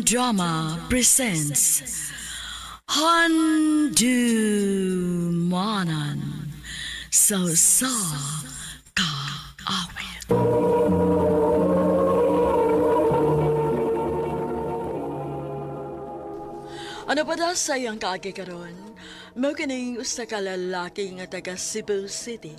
Drama presents Handumanan sa Kaawit. Ano pa da sayang kaagi karon? Mao kining usa ka lalaki nga taga Cebu City.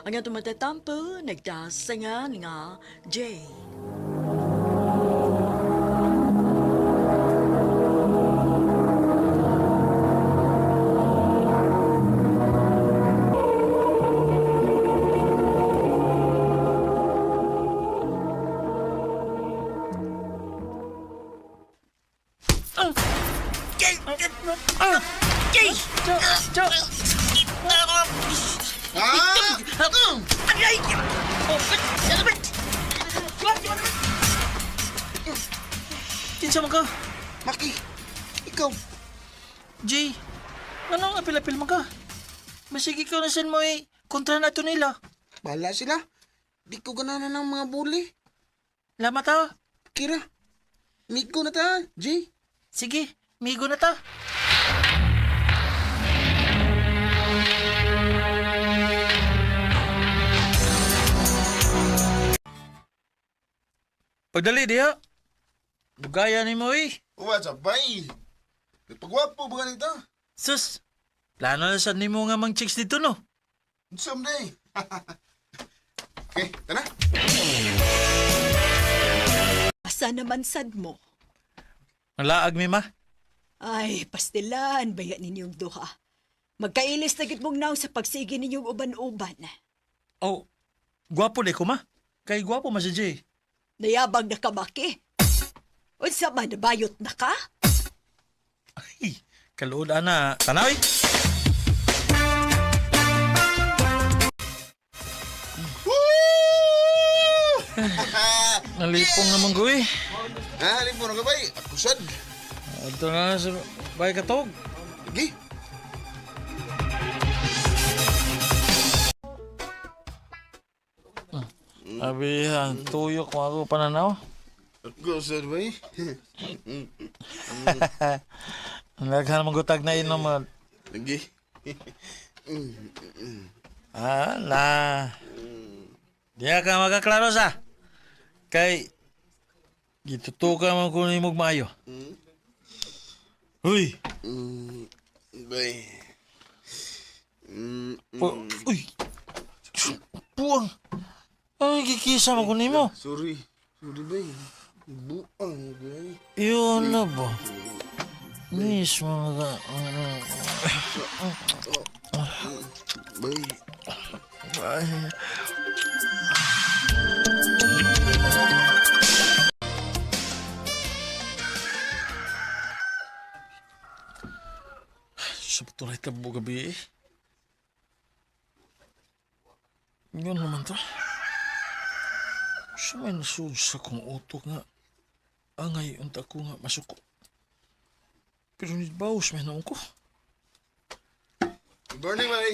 Ang atong matatampo nagdasangan nga Jay. Kinsa man ka? Maki, ikaw. Jay, ano ang apil-apil man ka? Masige ka na san mo kontra na ito nila. Bahala sila. Di ko gananan ng mga bully. Lamat ha? Kira, migo na ta, Jay. Sige, migo na ta. Pagdali diha. Bugaya ni mo What's up, bay? Nagpagwapo ba ganito? Sus, plano na sad nimo nga mang chicks dito no? Someday. Okay, tara. Asa naman sad mo? Ang laag mi ma. Ay, pastilan, baya ninyong duha. Magkailis na mong naw sa pagsige ninyong uban-uban. Oh, gwapo de ko ma. Kay gwapo ma si Jay. Nayabang na kamaki. Unsa man, nabayot na ka? Ay, kaluod ana. Tanaw Nalipong naman ko Halip mo na ka, bay. Ako sad. Ito na sa bay katog. Lagi. Abihan, tuyok mo ako pananaw. Ako sad, bay. Naghan mong gutag na inom mo. Lagi. Ala. Diya ka makaklaro sa. Kay, gitutuka man kung imog maayo. Uy! Bay. Uy! Buang! Ay, kikisa man kung imo. Sorry. Sorry, bay. Buang, bay. Yun na ba? Mismo ka. Bay. Ay. Sa patuloy ka mo gabi Yun naman to. Sa may nasud sa kong utok nga. Angay unta ko nga masuko. Pero nitbaos may naon ko. Good morning, bay.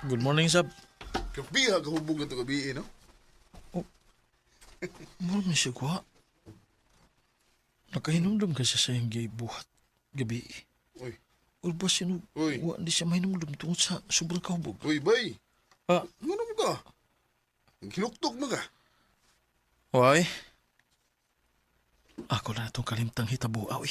Good morning, Sab. Kapi ha, kahubog na ito gabi, no? Mura na siya kuha. Nakahinumdum ka siya sa iyong buhat gabi. Uy. O ba sino? Uy. Wa di siya mahinumdum tungkol sa sobrang kahubog. Uy, bay. Ha? Ano mo ka? Hinuktok mo ka. Why? Ako na itong kalimtang hitabuaw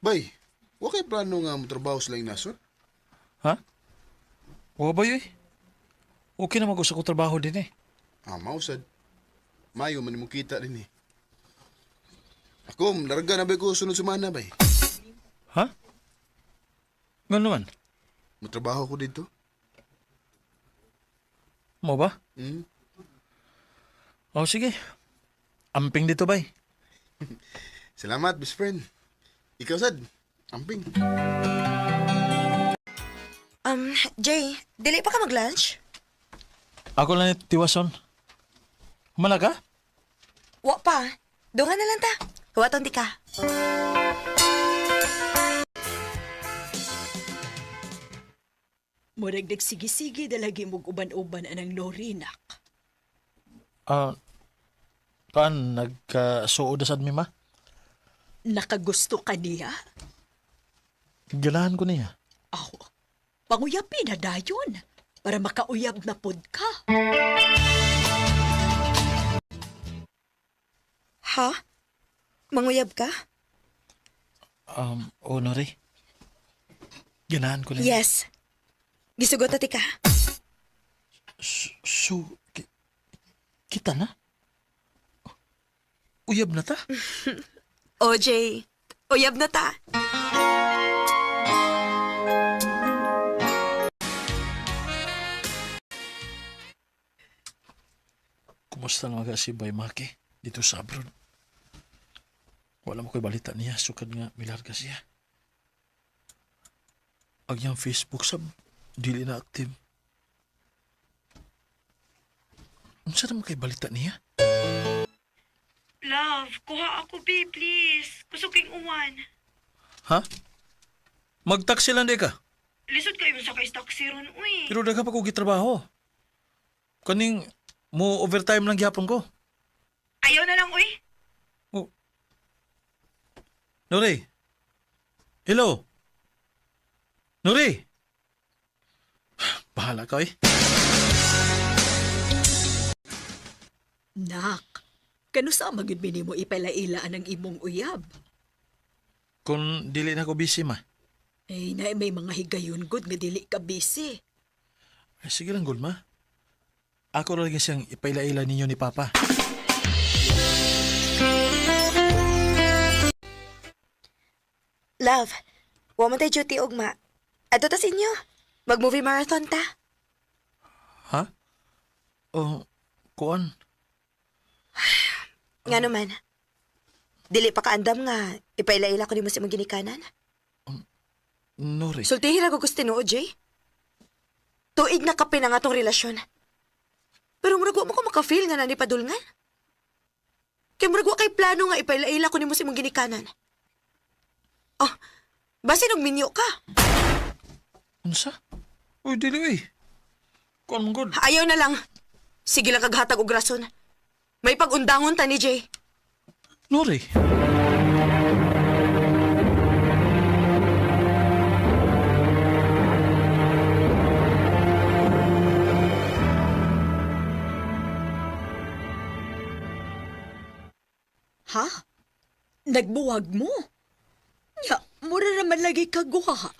Bay, wakay plano nga mo trabaho sa lang nasod? Ha? Wa ba yun? Okay na mag-usa ko trabaho din Mausad. Mayo man mo kita din eh. Ako, larga na ba ko sunod sumana, bay? Ha? Nga naman? Matrabaho ko dito. Mo ba? Hmm? O sige. Amping dito bay. Salamat, best friend. Ikaw, Sad. Amping. Jay, dili pa ka mag-lunch? Ako lang ni Tiwason. Humana ka? Wa pa. Dungan na lang ta. Huwaton di ka. Murag nagsigi-sige dalagi mong uban-uban anang Lorinak. Ah, kaan, nagkasuod na sad mi ma? Nakagusto ka niya? Ganahan ko niya. Aw, panguyapin na dayon para makauyab na pod ka. Ha? Manguyab ka? Nori. Ganahan ko niya. Yes. Gisugot na ti ka. So, kita na? Uyab na ta? OJ, uyab na ta. Kumusta na mga si Bay Maki dito sa abroad? Wala mo ko'y balita niya, sukad nga milarga siya. Ang iyang Facebook sab, dili na active. Unsa naman kay balita niya? Love, kuha ako, babe, please. Kusuking uwan. Ha? Mag-taxi lang di ka? Lisod kayo sa kais-taxi ron, uy. Pero daga pa ko gitrabaho. Kaning mo overtime lang gihapon ko. Ayaw na lang, uy. Oh. Nori? Hello? Nori? Bahala ka eh. Nak, kanusa magud mo ipalaila ang imong uyab? Kung dili na ko busy ma. Ay, na may mga higayon gud nga dili ka busy. Ay, sige lang, good ma. Ako rin siyang ipailaila ninyo ni Papa. Love, wa man tay duty ugma. Adto ta sa inyo. Mag-movie marathon ta. Ha? Oh, kuan. Nga naman. Dili pa kaandam nga. Ipailaila ko ni mo sa mga ginikanan. Nori. Sultihira ko gusto no, OJ. Tuig na kape na nga tong relasyon. Pero murag wa mo ko makafeel nga nanipadulngan. Kaya murag wa kay plano nga ipailaila ko ni mo sa mga ginikanan. Oh, basi nung minyo ka. Unsa? Uy, dili eh. Kuan mong god. Ayaw na lang. Sige lang kaghatag og rason. May pag-undangon ta ni Jay. Nori. Ha? Nagbuwag mo? Ya, mura naman lagi kaguha.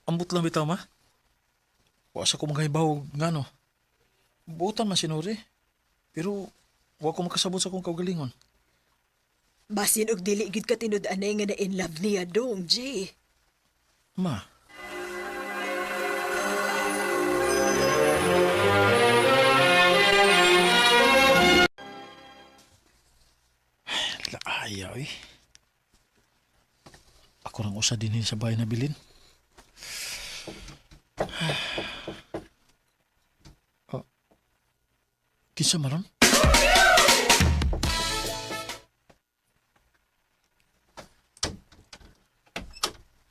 Ambot lang bitaw ma. Wasa ko magahibaw nga no. Butan man si Nori. Pero wa ko makasabot sa kong kaugalingon. Basin og dili gid ka tinud-anay nga na in love niya dong, Jay. Ma. Ayaw eh. Ako rang usa din sa bahay na bilin. Oh. Kinsa maron?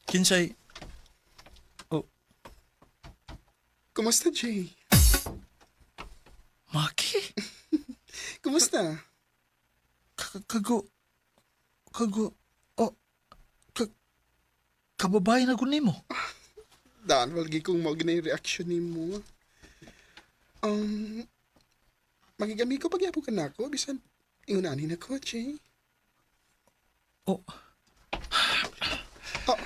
Kinsay? Oh, Kumusta, Jay? Maki? Kumusta? Kago, oh, kababae na kunin mo. Daan, walgi kong mao ginay reaction ni mo. Magigami ko pagyapo ka na ako, bisan ingunanin ako, Jay. Oh. Oh.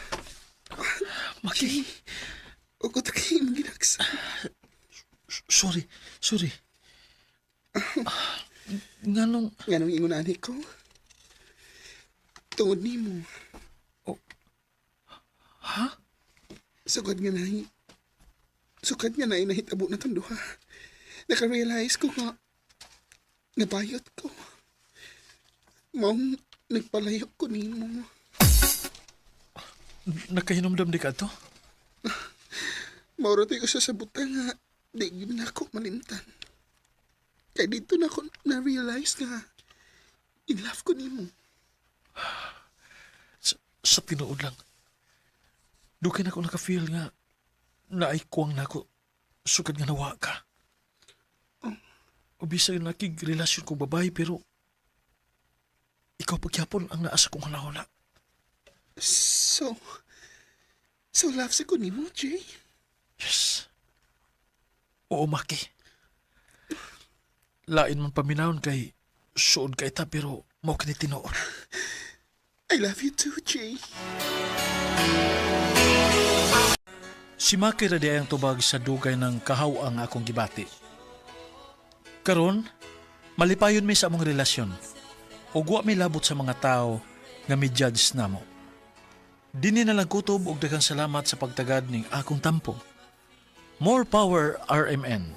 Maki, Uko ta kayo maginaksa. sorry. Nganong, Nga nung ingunani ko. Tungod ni mo. ha? Sukad nga na nahitabo na itong duha. Naka-realize ko nga, nabayot ko. Maong nagpalayo ko ni mo. Nakahinomdam di ka to? Mauro tayo sa sabutan nga, Di yun na ako malimtan. Kaya dito na ako na-realize nga in love ko nimo. Sa tinuod lang. Dugay na ako naka-feel nga naikuwang na ako sugad nga nawa ka. O bisag nakig-relasyon kong babae pero ikaw pagyapon ang naasa kong hula-hula. So love sa ko nimo, Jay? Yes. Oo, Maki. Lain man paminahon kay suod ka ita pero mao kini tinuod. I love you too, Jay. Si Maki ra di ang tubag sa dugay ng kahaw ang akong gibati. Karon, malipayon mi sa among relasyon. Ug wa mi labot sa mga tao nga mi-judge namo. Dini na lang kutob og daghang salamat sa pagtagad ning akong tampo. More power, RMN.